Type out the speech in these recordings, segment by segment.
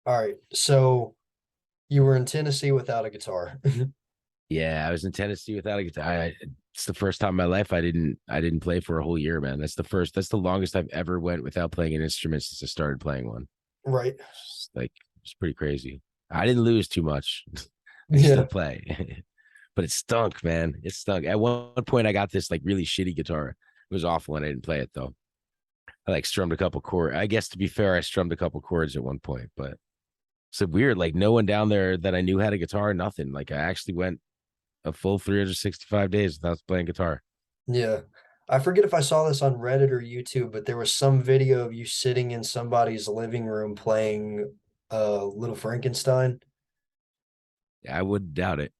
All right. So you were in Tennessee without a guitar. Yeah, I was in Tennessee without a guitar. It's the first time in my life I didn't play for a whole year, man. That's the longest I've ever went without playing an instrument since I started playing one. Right. It's pretty crazy. I didn't lose too much. I can still Yeah. play. But it stunk, man. It stunk. At one point I got this like really shitty guitar. It was awful and I didn't play it though. I like strummed a couple chords. I guess to be fair, I strummed a couple chords at one point, but so weird. Like no one down there that I knew had a guitar, nothing. Like I actually went a full 365 days without playing guitar. Yeah. I forget if I saw this on Reddit or YouTube, but there was some video of you sitting in somebody's living room playing Little Frankenstein. I would doubt it.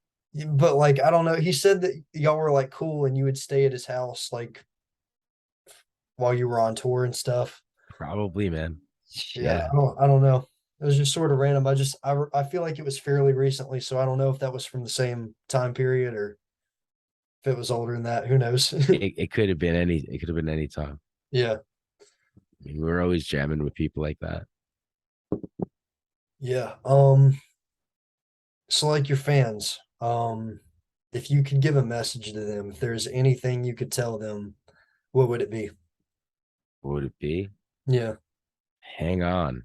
But like I don't know, he said that y'all were like cool and you would stay at his house like while you were on tour and stuff. Probably, man. Yeah, Yeah. I don't know. It was just sort of random. I feel like it was fairly recently, so I don't know if that was from the same time period or if it was older than that. Who knows? It could have been it could have been any time. Yeah. I mean, we were always jamming with people like that. Yeah. So like your fans, if you could give a message to them, if there's anything you could tell them, what would it be? What would it be? Yeah. Hang on.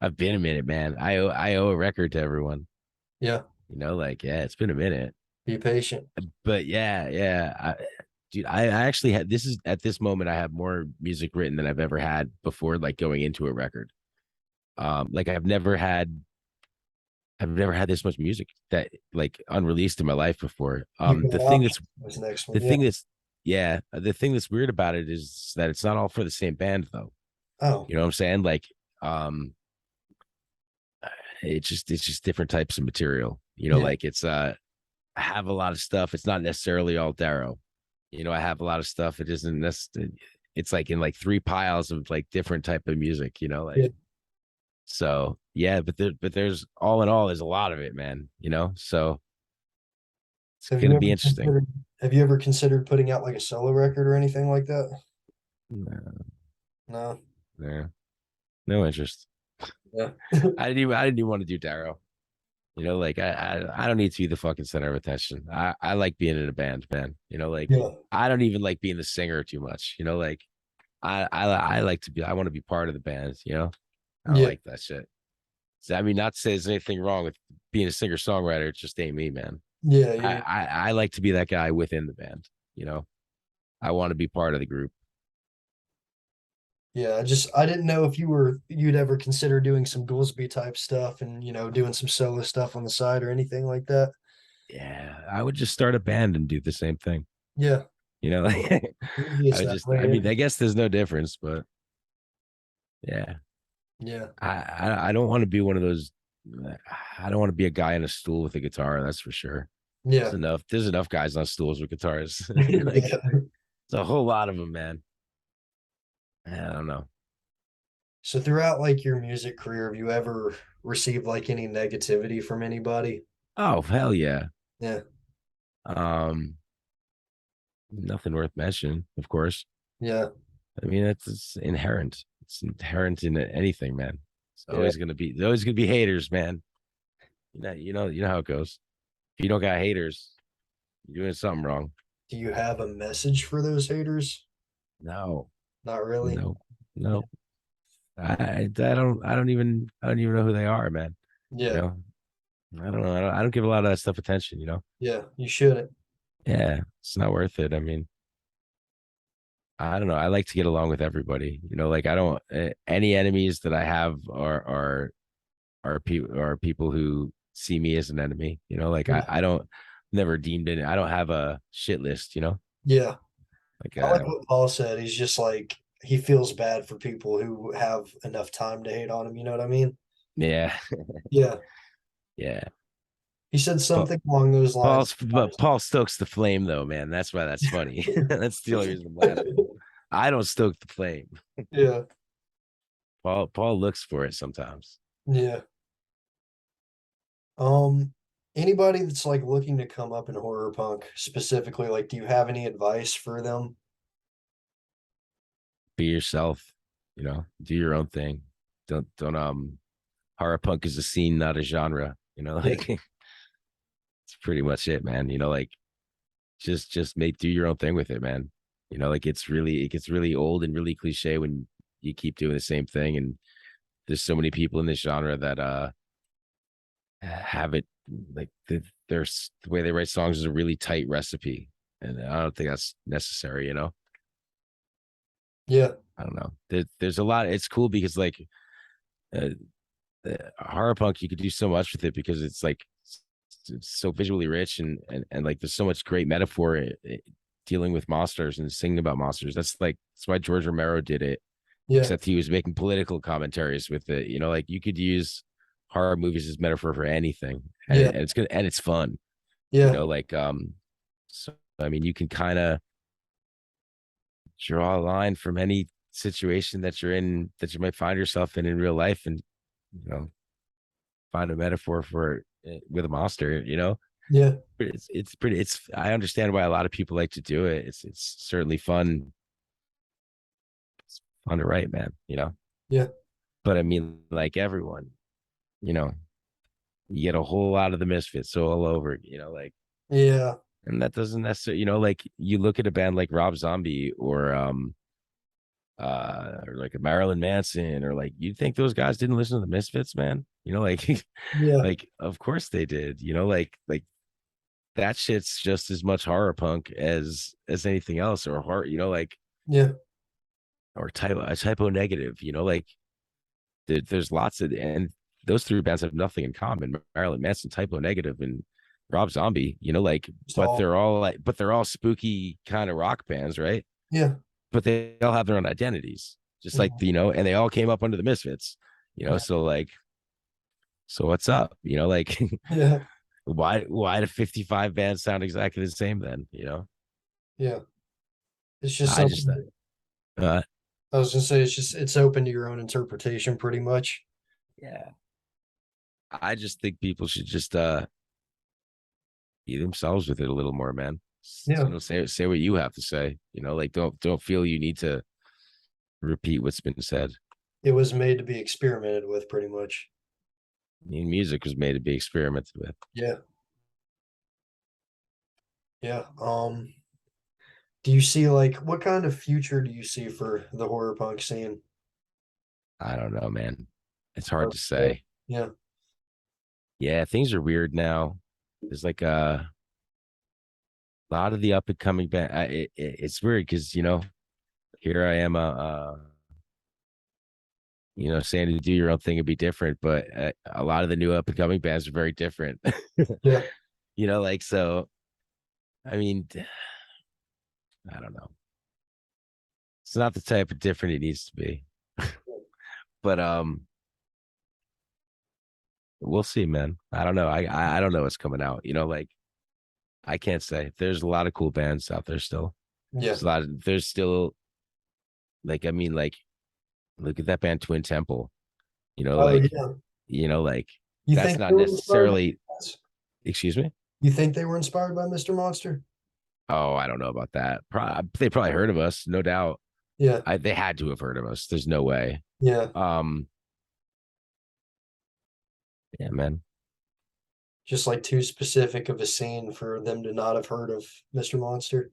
I've been a minute, man. I owe a record to everyone. Yeah. Like yeah, it's been a minute. Be patient. But yeah. Dude, I actually had this is at this moment I have more music written than I've ever had before, like going into a record. Like I've never had this much music that like unreleased in my life before. You got options. Was the next The one. Yeah. thing that's yeah, the thing that's weird about it is that it's not all for the same band though. Oh, You know what I'm saying? Like, um, it's just different types of material. yeah. Like I have a lot of stuff. It's not necessarily all Darrow. I have a lot of stuff. It isn't necessarily. It's like in like three piles of like different type of music. Like Yeah. so yeah. But there's all in all, there's a lot of it, man. So it's Have you gonna ever be interesting. considered have you ever considered putting out like a solo record or anything like that? No, No. no, no interest. Yeah. I didn't even want to do Darrow. Like I don't need to be the fucking center of attention. I like being in a band, man. Like Yeah. I don't even like being the singer too much. Like I like to be. I want to be part of the band. I Yeah. like that shit. So, I mean, not to say there's anything wrong with being a singer songwriter. It just ain't me, man. Yeah. I, Yeah. I I like to be that guy within the band. I want to be part of the group. Yeah. I didn't know if you'd ever consider doing some Goolsby type stuff and doing some solo stuff on the side or anything like that. Yeah, I would just start a band and do the same thing. Yeah. Like I Easiest would that just. way. I Yeah. mean, I guess there's no difference, but yeah. Yeah. I don't want to be one of those. I don't want to be a guy in a stool with a guitar. That's for sure. There's Yeah. enough. There's enough guys on stools with guitars. Like Yeah. it's a whole lot of them, man. I don't know. So throughout like your music career, have you ever received like any negativity from anybody? Oh hell yeah. Yeah. Um, Nothing worth mentioning, of course. Yeah. I mean, it's inherent. It's inherent in anything, man. Yeah. There's always gonna be haters, man. You know how it goes. If you don't got haters, you're doing something wrong. Do you have a message for those haters? No, Not really. no, no. I don't even know who they are, man. You Yeah. know, I don't know. I don't give a lot of that stuff attention. Yeah. You shouldn't. Yeah, it's not worth it. I mean, I don't know. I like to get along with everybody. Like I don't any enemies that I have are people who see me as an enemy. Like Yeah. I don't never deemed it. I don't have a shit list. Yeah. Like I like what Paul said. He's just like he feels bad for people who have enough time to hate on him. You know what I mean? yeah, Yeah. yeah. He said But something along those lines. Paul stokes the flame though, man. That's why that's funny. That's the only reason I'm laughing. I don't stoke the flame. Yeah. Paul looks for it sometimes. Yeah. Um, Anybody that's like looking to come up in horror punk specifically, like, do you have any advice for them? Be yourself. Do your own thing. don't horror punk is a scene, not a genre. Yeah, Like it's pretty much it, man. Like just make do your own thing with it, man. Like it gets really old and really cliche when you keep doing the same thing. And there's so many people in this genre that have it like there's the way they write songs is a really tight recipe. And I don't think that's necessary. yeah, I don't know. There's a lot. It's cool because like uh, horror punk, you could do so much with it because it's like it's so visually rich and like there's so much great metaphor dealing with monsters and singing about monsters. That's why George Romero did it. yeah, Except he was making political commentaries with it. Like you could use horror movies as metaphor for anything, yeah, and it's good and it's fun. yeah, Like so I mean, you can kind of draw a line from any situation that you're in that you might find yourself in real life, and you know find a metaphor for it with a monster. yeah, It's pretty. I understand why a lot of people like to do it. It's certainly fun. It's fun to write, man. yeah, But I mean, like everyone, you know, you get a whole lot of the misfits all over. Like, yeah, and that doesn't necessarily, like you look at a band like Rob Zombie or like a Marilyn Manson or like you'd think those guys didn't listen to the Misfits, man. Like yeah, like of course they did. Like that shit's just as much horror punk as anything else or horror, like yeah, or typo negative, like there's lots of and those three bands have nothing in common. Marilyn Manson, typo negative, and Rob Zombie, like, just but all, they're all spooky kind of rock bands, right? yeah, But they all have their own identities, just like mhm, and they all came up under the Misfits, yeah, so like, so what's up, like, yeah, why do 55 bands sound exactly the same then, yeah. It's just I just something. uh I was gonna say it's open to your own interpretation, pretty much. yeah, I just think people should just be themselves with it a little more, man. Yeah, Say what you have to say, like don't feel you need to repeat what's been said. it was made to be experimented with, pretty much. I mean, music was made to be experimented with. Yeah, yeah. Do you see like what kind of future do you see for the horror punk scene? I don't know, man. It's hard Or- to Yeah, say. yeah, Yeah, things are weird now. There's like a lot of the up and coming band. It's weird because here I am, saying to do your own thing and be different, but a lot of the new up and coming bands are very different. yeah, Like so. I mean, I don't know. It's not the type of different it needs to be, but we'll see, man. I don't know. I don't know what's coming out. Like I can't say. There's a lot of cool bands out there still. yeah. There's still like I mean like look at that band Twin Temple. Oh Like yeah. like You that's think not they were inspired by necessarily this? excuse me. You think they were inspired by Mr. Monster? Oh, I don't know about that. They probably heard of us, no doubt. Yeah, They had to have heard of us. There's no way. yeah. Um, yeah, man. Just like too specific of a scene for them to not have heard of Mr. Monster.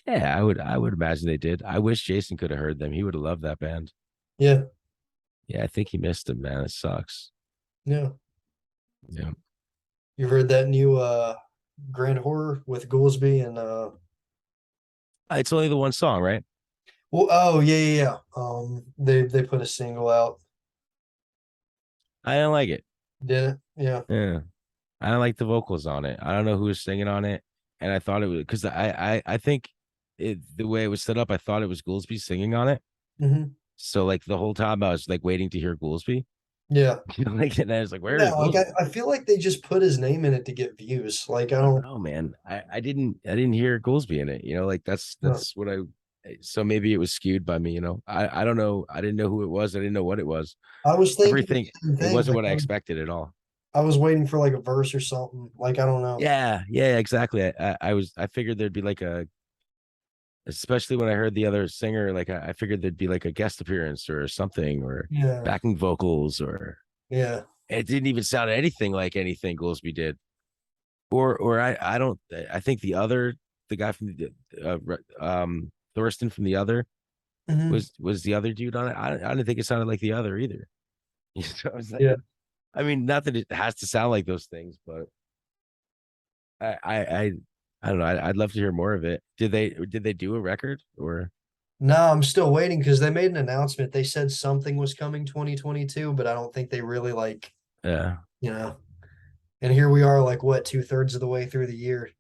Yeah, I would imagine they did. I wish Jason could have heard them. He would have loved that band. Yeah, Yeah, I think he missed them, man. It sucks. yeah. Yeah. You heard that new Grand Horror with Goolsby and It's only the one song, right? well, oh yeah, yeah, yeah. They put a single out, I don't like it. did it? Yeah. Yeah. I don't like the vocals on it. I don't know who was singing on it. And I thought it was because I think the way it was set up, I thought it was Goolsby singing on it. Hmm. So like the whole time I was like waiting to hear Goolsby. Yeah. Like and I was like, where Yeah, is like Goolsby? I feel like they just put his name in it to get views. Like I I don't don't know, man. I didn't hear Goolsby in it. Like know. that's what I so maybe it was skewed by me. I don't know. I didn't know who it was. I didn't know what it was. I was thinking the Everything same it thing. wasn't Like what I expected at all. I was waiting for like a verse or something. Like I don't know. Yeah, yeah, exactly. I figured there'd be like especially when I heard the other singer. Like I figured there'd be like a guest appearance or something, or Yeah. backing vocals, or Yeah. it didn't even sound anything like anything Goolsby did. Or I don't. I think the guy from the Thurston from the other Hmm. was the other dude on it. I didn't think it sounded like the other either. You know, it's like, Yeah. I mean, not that it has to sound like those things, but I I I, I don't know. I'd love to hear more of it. Did they do a record or No, I'm still waiting because they made an announcement. They said something was coming 2022, but I don't think they really like, yeah, you know. And here we are, like what, two-thirds of the way through the year.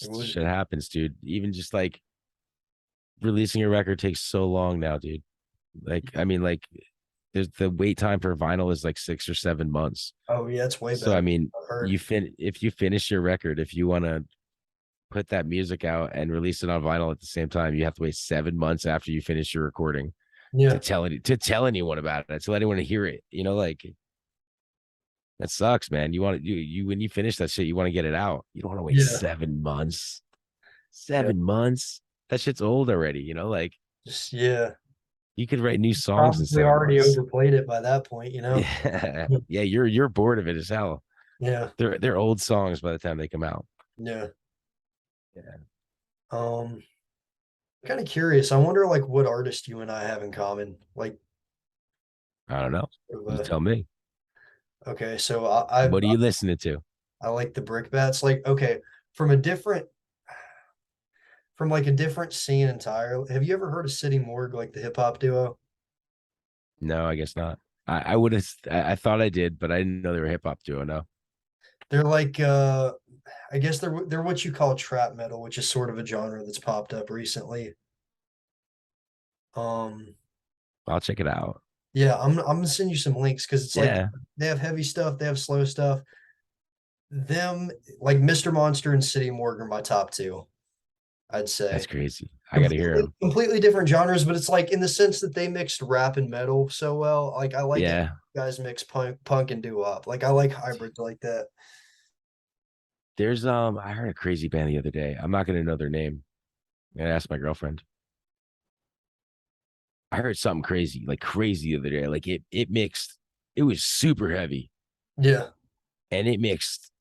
It was, shit happens, dude. Even just like releasing a record takes so long now, dude. Like, I mean, like there's the wait time for vinyl is like 6 or 7 months. oh yeah, it's way So I better. mean, I've heard. if you finish your record, if you want to put that music out and release it on vinyl at the same time, you have to wait 7 months after you finish your recording Yeah. to tell anyone about it, to let anyone hear it. You know, like that sucks, man. You want to you when you finish that shit, you want to get it out. You don't want to wait Yeah. 7 months. Yeah. 7 months. That shit's old already. You know, like Just yeah. you could write new songs in Probably seven already months. overplayed it by that point, you know? Yeah, yeah. You're bored of it as hell. Yeah. They're old songs by the time they come out. Yeah. Yeah, Um, kind of curious. I wonder like what artist you and I have in common. Like, I don't know. sort of, You tell me. okay, so I What are you listening to? I like the Brickbats. Like, okay, from a different from like a different scene entirely. Have you ever heard of City Morgue, like the hip hop duo? No, I guess not. I would have. I thought I did, but I didn't know they were a hip hop duo. No, They're like I guess they're what you call trap metal, which is sort of a genre that's popped up recently. Um I'll check it out. yeah, I'm gonna send you some links because it's like Yeah, they have heavy stuff, they have slow stuff. Them like Mr. Monster and City Morgue are my top two, I'd that's say. crazy. I got to hear Completely, him. completely different genres, but it's like in the sense that they mixed rap and metal so well. Like I like it. Yeah, Guys mix punk and doo wop. Like I like hybrids like that. there's I heard a crazy band the other day. I'm not gonna know their name. I asked my girlfriend. I heard something crazy, like crazy the other day. Like it mixed. It was super heavy, Yeah, and it mixed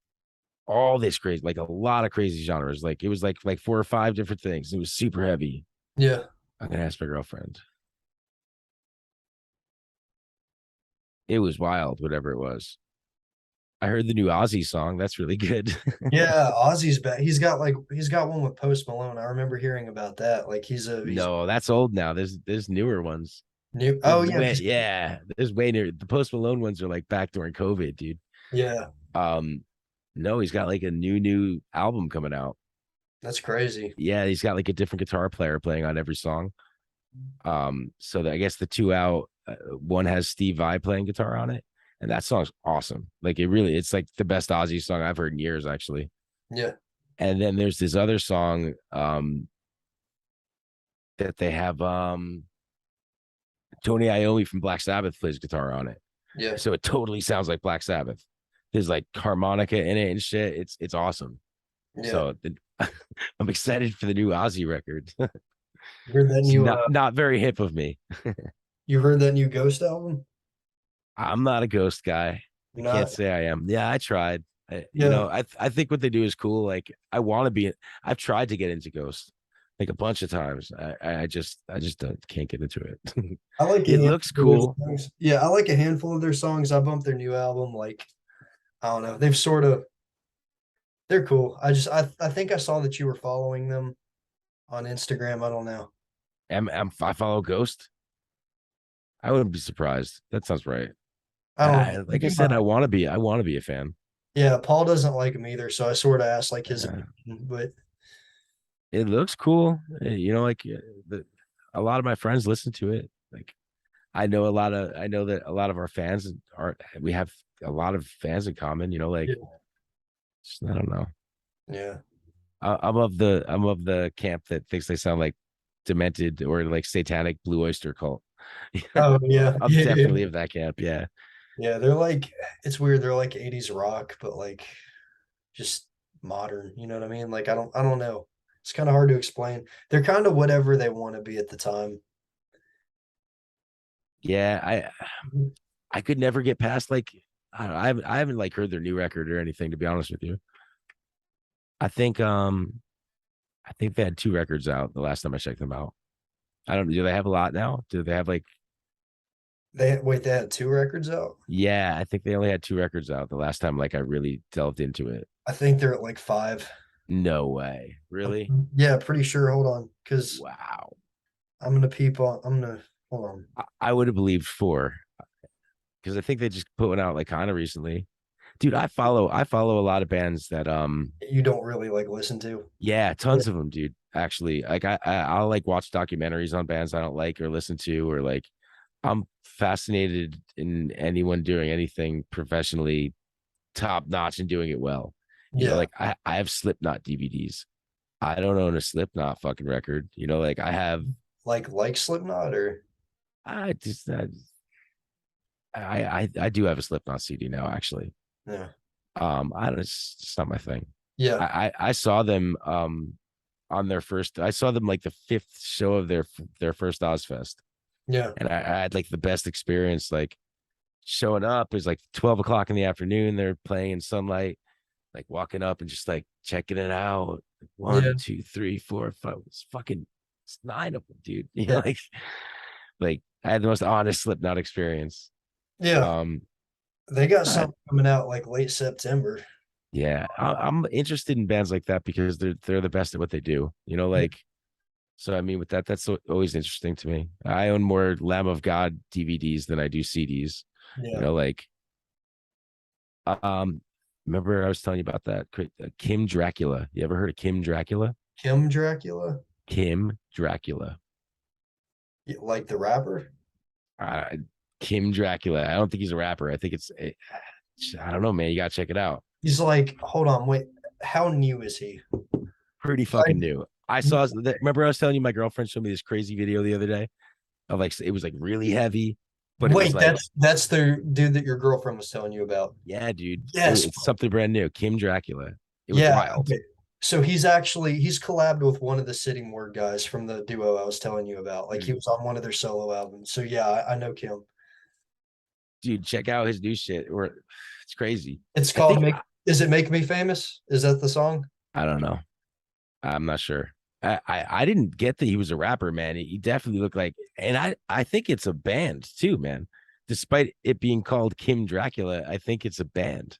all this crazy, like a lot of crazy genres. Like it was like 4 or 5 different things. It was super heavy. yeah, I'm gonna ask my girlfriend. It was wild, whatever it was. I heard the new Ozzy song. That's really good. yeah. Ozzy's back. He's got one with Post Malone. I remember hearing about that. Like he's No, that's old now. There's newer ones. new. There's Oh yeah, way because yeah, there's way newer. The Post Malone ones are like back during COVID, dude. yeah, Um, no, he's got like a new album coming out. that's crazy. Yeah, he's got like a different guitar player playing on every song. So I guess the two out, one has Steve Vai playing guitar on it, and that song's awesome. Like it's like the best Ozzy song I've heard in years, actually. Yeah, And then there's this other song, that they have, Tony Iommi from Black Sabbath plays guitar on it, yeah, so it totally sounds like Black Sabbath. There's like harmonica in it and shit. It's awesome. yeah. So I'm excited for the new Ozzy record. You heard that It's new not very hip of me. you heard that new Ghost album? I'm not a ghost guy. I can't Not say I am. Yeah, I tried. yeah. I think what they do is cool. Like I want to be. I've tried to get into ghost like a bunch of times. I just can't get into it. I like a It handful looks of their cool. songs. Yeah, I like a handful of their songs. I bumped their new album. Like, I don't know. They've sort of they're cool. I think I saw that you were following them on Instagram. I don't know. I follow Ghost. I wouldn't be surprised. That sounds right. I don't know. Like I said, I want to be a fan. Yeah, Paul doesn't like him either, so I sort of asked like his Uh, opinion. But it looks cool. Like a lot of my friends listen to it. Like I know that a lot of our fans are, we have a lot of fans in common, like, yeah, I don't know. yeah. I'm of the camp that thinks they sound like demented or like satanic Blue Oyster Cult. Oh yeah, I'm yeah, yeah. definitely of that camp. Yeah. Yeah, they're like it's weird. They're like 80s rock, but like just modern. You know what I mean? Like I don't know. It's kind of hard to explain. They're kind of whatever they want to be at the time. Yeah, I could never get past like I don't know, I haven't like heard their new record or anything to be honest with you. I think I think they had two records out the last time I checked them out. I don't do they have a lot now? Do they have like They had two records out. yeah, I think they only had two records out the last time like I really delved into it. I think they're at like five. No way. Really? Yeah, pretty sure. Hold on, because Wow. I'm gonna peep on. I'm gonna hold on. I would have believed four because I think they just put one out like kind of recently. Dude, I follow a lot of bands that You don't really like listen to. yeah, Yeah. tons of them, dude. Actually, like I'll like watch documentaries on bands I don't like or listen to, or like I'm fascinated in anyone doing anything professionally top notch and doing it well. Yeah. Like I have Slipknot DVDs. I don't own a Slipknot fucking record. Like I have Like Slipknot or I just I do have a Slipknot CD now, actually. yeah. I don't it's not my thing. Yeah. I saw them on their first I saw them like the fifth show of their first Ozfest. Yeah. And I had like the best experience. Like showing up is like 12 o'clock in the afternoon. They're playing in sunlight, like walking up and just like checking it out. Like, Yeah. one, two, three, four, five. It's nine of them, dude. Yeah. Like I had the most honest Slipknot experience. Yeah. Um, They got I, something coming out like late September. yeah, I'm interested in bands like that because they're the best at what they do. Yeah. Like so. I mean, with that, that's always interesting to me. I own more Lamb of God DVDs than I do CDs. Yeah. Like remember I was telling you about that Kim Dracula. You ever heard of Kim Dracula? Kim Dracula. Kim Dracula. Like the rapper. Uh, Kim Dracula. I don't think he's a rapper. I think I don't know, man. You gotta check it out. He's like, hold on, wait. How new is he? Pretty fucking new. I saw that. Remember, I was telling you my girlfriend showed me this crazy video the other day of like it was like really heavy, but it was Wait, like, that's the dude that your girlfriend was telling you about. yeah, dude, Yes. it's something brand new. Kim Dracula. It was Yeah. wild. Okay. So he's collabed with one of the Sitting Word guys from the duo I was telling you about. Like he Mm. was on one of their solo albums. So yeah, I know Kim. Dude, check out his new shit. Or it's crazy. It's I called think Make Is it Make Me Famous? Is that the song? I don't know. I'm not sure. I didn't get that he was a rapper, man. He definitely looked like, and I think it's a band too, man. Despite it being called Kim Dracula, I think it's a band,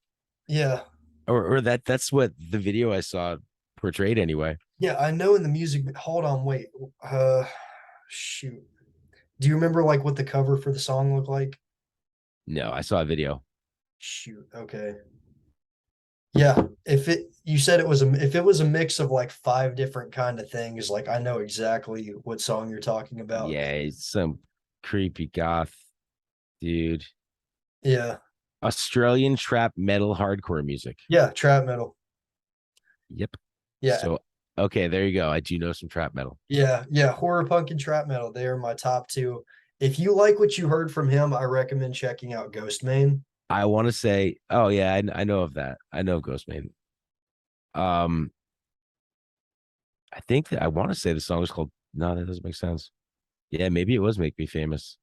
Yeah. or that's what the video I saw portrayed anyway. Yeah, I know in the music. Hold on, wait. Uh Shoot. Do you remember like what the cover for the song looked like? No, I saw a video. Shoot. Okay. Yeah, if it you said it was if it was a mix of like five different kind of things, like I know exactly what song you're talking about. Yeah, it's some creepy goth dude. Yeah. Australian trap metal hardcore music. Yeah, trap metal. Yep. Yeah. So okay, there you go. I do know some trap metal. Yeah. Yeah. Horror punk and trap metal. They are my top two. If you like what you heard from him, I recommend checking out Ghost Main. I want to say, oh yeah, I know of that. I know of Ghost Maiden. Um, I think that I want to say the song was called. No, that doesn't make sense. Yeah, maybe it was "Make Me Famous."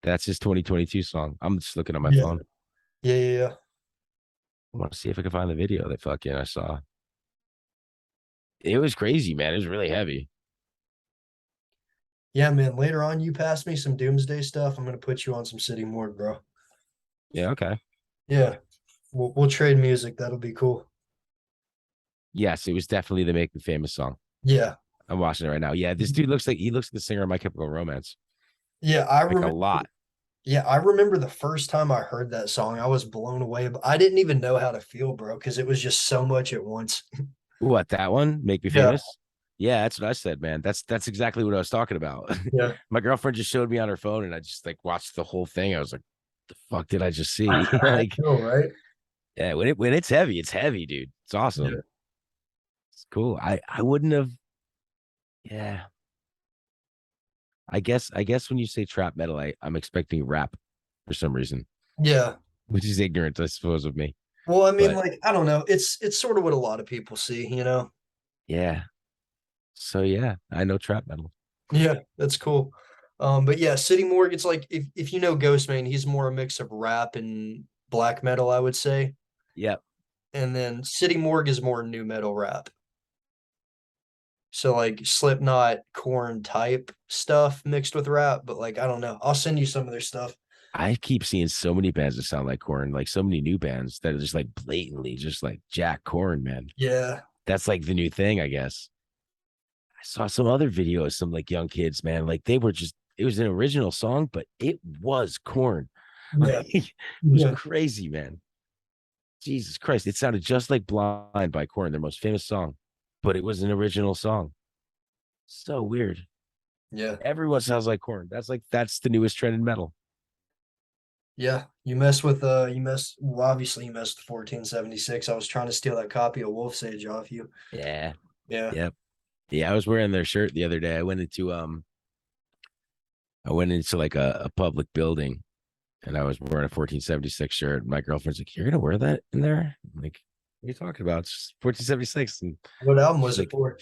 That's his 2022 song. I'm just looking at my Yeah. phone. Yeah. Yeah. Yeah. I want to see if I can find the video that fucking I saw. It was crazy, man. It was really heavy. Yeah, man. Later on, you pass me some Doomsday stuff. I'm gonna put you on some City Morgue, bro. Yeah, okay. Yeah. We'll trade music. That'll be cool. Yes, it was definitely the "Make Me Famous" song. Yeah. I'm watching it right now. Yeah, this dude looks like the singer of My Chemical Romance, Yeah. I like a remember. lot. Yeah, I remember the first time I heard that song, I was blown away. But I didn't even know how to feel, bro, because it was just so much at once. What that one? "Make Me Yeah. Famous." Yeah, that's what I said, man. That's exactly what I was talking about. Yeah. My girlfriend just showed me on her phone, and I just like watched the whole thing. I was like, "The fuck did I just see?" I Like, know, right? yeah, when it's heavy, dude. It's Yeah. awesome. It's cool. I wouldn't have. Yeah, I guess when you say trap metal, I'm expecting rap for some reason, Yeah. which is ignorant, I suppose, of me. Well, I mean, But like, I don't know. It's sort of what a lot of people see, you know? yeah, So yeah, I know trap metal. Yeah, that's cool. But yeah, City Morgue, it's like if you know Ghostman, he's more a mix of rap and black metal, I would say. Yep. And then City Morgue is more new metal rap. So like Slipknot, Corn type stuff mixed with rap, but like I don't know. I'll send you some of their stuff. I keep seeing so many bands that sound like Corn, like so many new bands that are just like blatantly just like Jack Corn, man. Yeah. That's like the new thing, I guess. I saw some other videos, some like young kids, man, like they were just it was an original song, but it was Corn. Yeah. Like, it was Yeah. crazy, man. Jesus Christ. It sounded just like Blind by Corn, their most famous song, but it was an original song. So weird. Yeah. Everyone sounds like Corn. That's the newest trend in metal. Yeah. Well, obviously you messed with 1476. I was trying to steal that copy of Wolf Sage off you. Yeah. Yeah. Yep. Yeah. I was wearing their shirt the other day. I went into like a public building and I was wearing a 1476 shirt. My girlfriend's like, "You're gonna wear that in there?" I'm like, "What are you talking about? It's 1476." And What album she's was it like, for?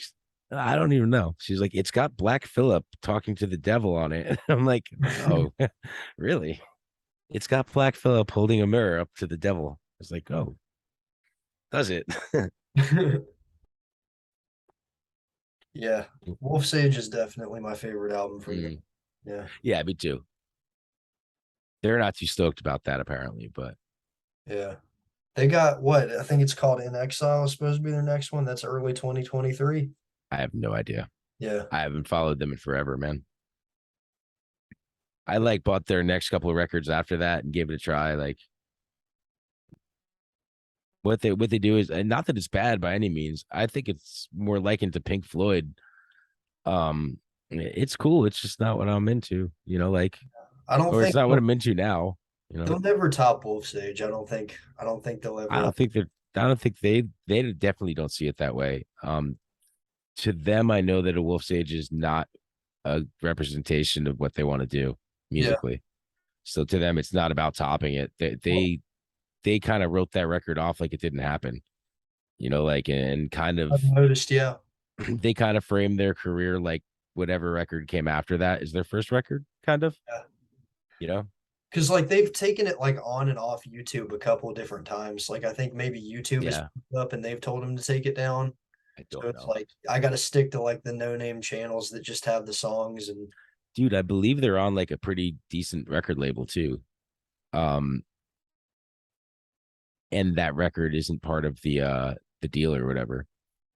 "I don't even know." She's like, "It's got Black Phillip talking to the devil on it." And I'm like, "Oh, really?" It's got Black Phillip holding a mirror up to the devil. It's like, "Oh, does it?" Yeah. Wolf Sage is definitely my favorite album from them. Mm. Yeah. Yeah, me too. They're not too stoked about that apparently, but Yeah. They got what? I think it's called In Exile is supposed to be their next one. That's early 2023. I have no idea. Yeah. I haven't followed them in forever, man. I like bought their next couple of records after that and gave it a try. Like what they do is, and not that it's bad by any means. I think it's more likened to Pink Floyd. It's cool. It's just not what I'm into, like, I don't or it's think not what I'm into now. they'll never top Wolf Sage. I don't think they'll I ever. don't think they're. I don't think they definitely don't see it that way. To them, I know that a Wolf's Age is not a representation of what they want to do Yeah. musically. So to them, it's not about topping it. They kind of wrote that record off like it didn't happen. Like and kind I've of noticed, yeah. they kind of framed their career like whatever record came after that is their first record, kind of. Yeah. You know? Because like they've taken it like on and off YouTube a couple of different times. Like I think maybe YouTube is Yeah. up and they've told them to take it down. I So don't it's know. like I got to stick to like the no name channels that just have the songs and Dude, I believe they're on like a pretty decent record label too. Um, and that record isn't part of the deal or whatever.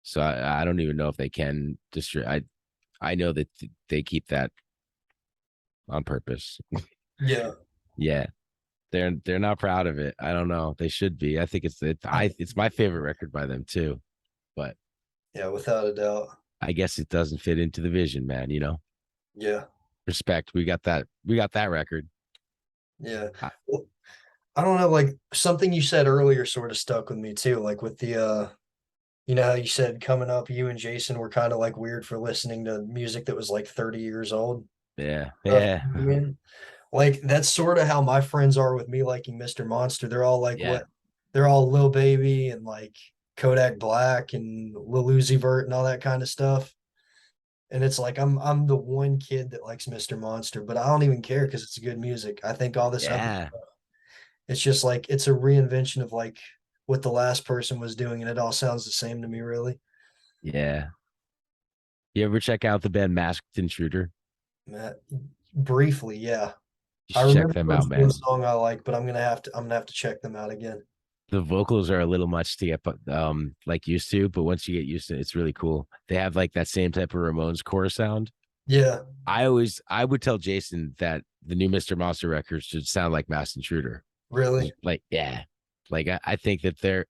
So I don't even know if they can distribute. I know that they keep that on purpose. yeah. Yeah, they're not proud of it. I don't know. They should be. I think it's my favorite record by them too. But Yeah, without a doubt. I guess it doesn't fit into the vision, man. Yeah. Respect. We got that. We got that record. Yeah. I, Well, I don't know, like something you said earlier sort of stuck with me too. Like with the you know how you said coming up, you and Jason were kind of like weird for listening to music that was like 30 years old. yeah, Stuff. yeah, I mean, like that's sort of how my friends are with me liking Mr. Monster. They're all like yeah, what? They're all Lil Baby and like Kodak Black and Lil Uzi Vert and all that kind of stuff. And it's like I'm the one kid that likes Mr. Monster, but I don't even care because it's good music. I think all this other yeah, it's just like it's a reinvention of like what the last person was doing, and it all sounds the same to me, really. yeah. You ever check out the band Masked Intruder? Matt, briefly, yeah. You I should check remember them out, there's one man. song I like, but I'm gonna have to check them out again. The vocals are a little much to get like used to, but once you get used to it, it's really cool. They have like that same type of Ramones core sound. Yeah, I would tell Jason that the new Mr. Monster records should sound like Masked Intruder. really. Like, yeah. Like I think that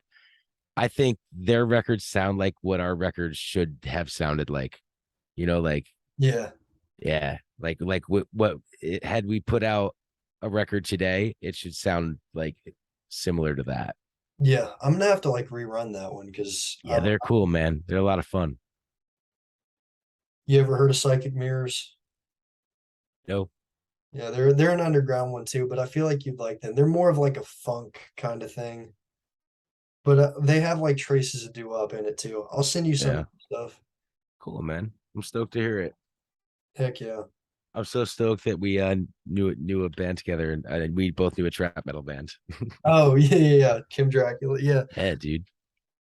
I think their records sound like what our records should have sounded like. Like, Yeah, yeah, like what had we put out a record today, it should sound like similar to that. yeah. I'm gonna have to like rerun that one because Yeah, they're cool, man. They're a lot of fun. you ever heard of Psychic Mirrors? No, Yeah, they're an underground one too, but I feel like you'd like them. They're more of like a funk kind of thing, but they have like traces of doo wop in it too. I'll send you some yeah, of the stuff. Cool, man. I'm stoked to hear it. Heck yeah. I'm so stoked that we knew a band together, and we both knew a trap metal band. Oh yeah, yeah, yeah. Kim Dracula. Yeah. Yeah, dude.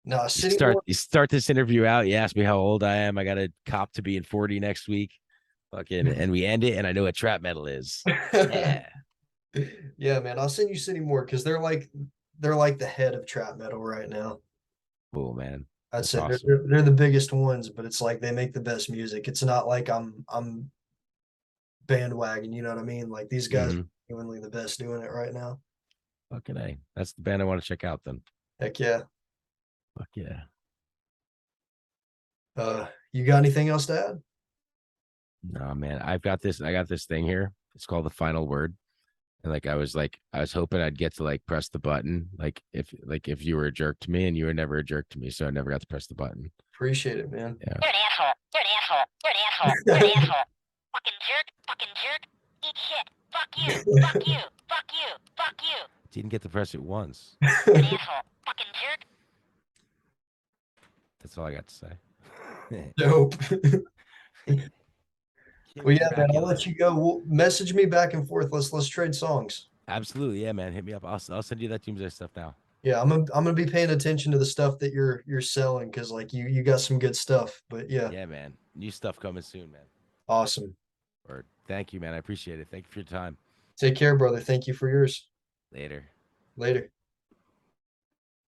No, You City start Morgue. you start this interview out. You ask me how old I am. I got a cop to being 40 next week. Fucking, and we end it, and I know what trap metal is. Yeah. Yeah, man. I'll send you City Morgue because they're like the head of trap metal right now. Cool, man. I'd That's say they're, awesome. they're they're the biggest ones, but it's like they make the best music. It's not like I'm bandwagon, you know what I mean? Like these guys are Hmm. genuinely the best doing it right now. Fucking A. That's the band I want to check out then. Heck yeah. Fuck yeah. You got anything else to add? No, man. I got this thing here. It's called the final word. And I was hoping I'd get to like press the button. Like if you were a jerk to me and you were never a jerk to me. So I never got to press the button. Appreciate it, man. Yeah. You're an asshole. You're an asshole. You're an asshole. You're an asshole. Fucking jerk. Fucking jerk. Eat shit. Fuck you. Fuck you. Fuck you. Fuck you. Didn't get to press it once. You're an asshole. Fucking jerk. That's all I got to say. Dope. Hit Well, me yeah, man. I'll Dracula. let you go. Message me back and forth. Let's trade songs. Absolutely, yeah, man. Hit me up. I'll send you that Doomsday stuff now. Yeah, I'm gonna be paying attention to the stuff that you're selling because like you got some good stuff. But yeah, Yeah, man. New stuff coming soon, man. awesome. Or thank you, man. I appreciate it. Thank you for your time. Take care, brother. Thank you for yours. Later. Later.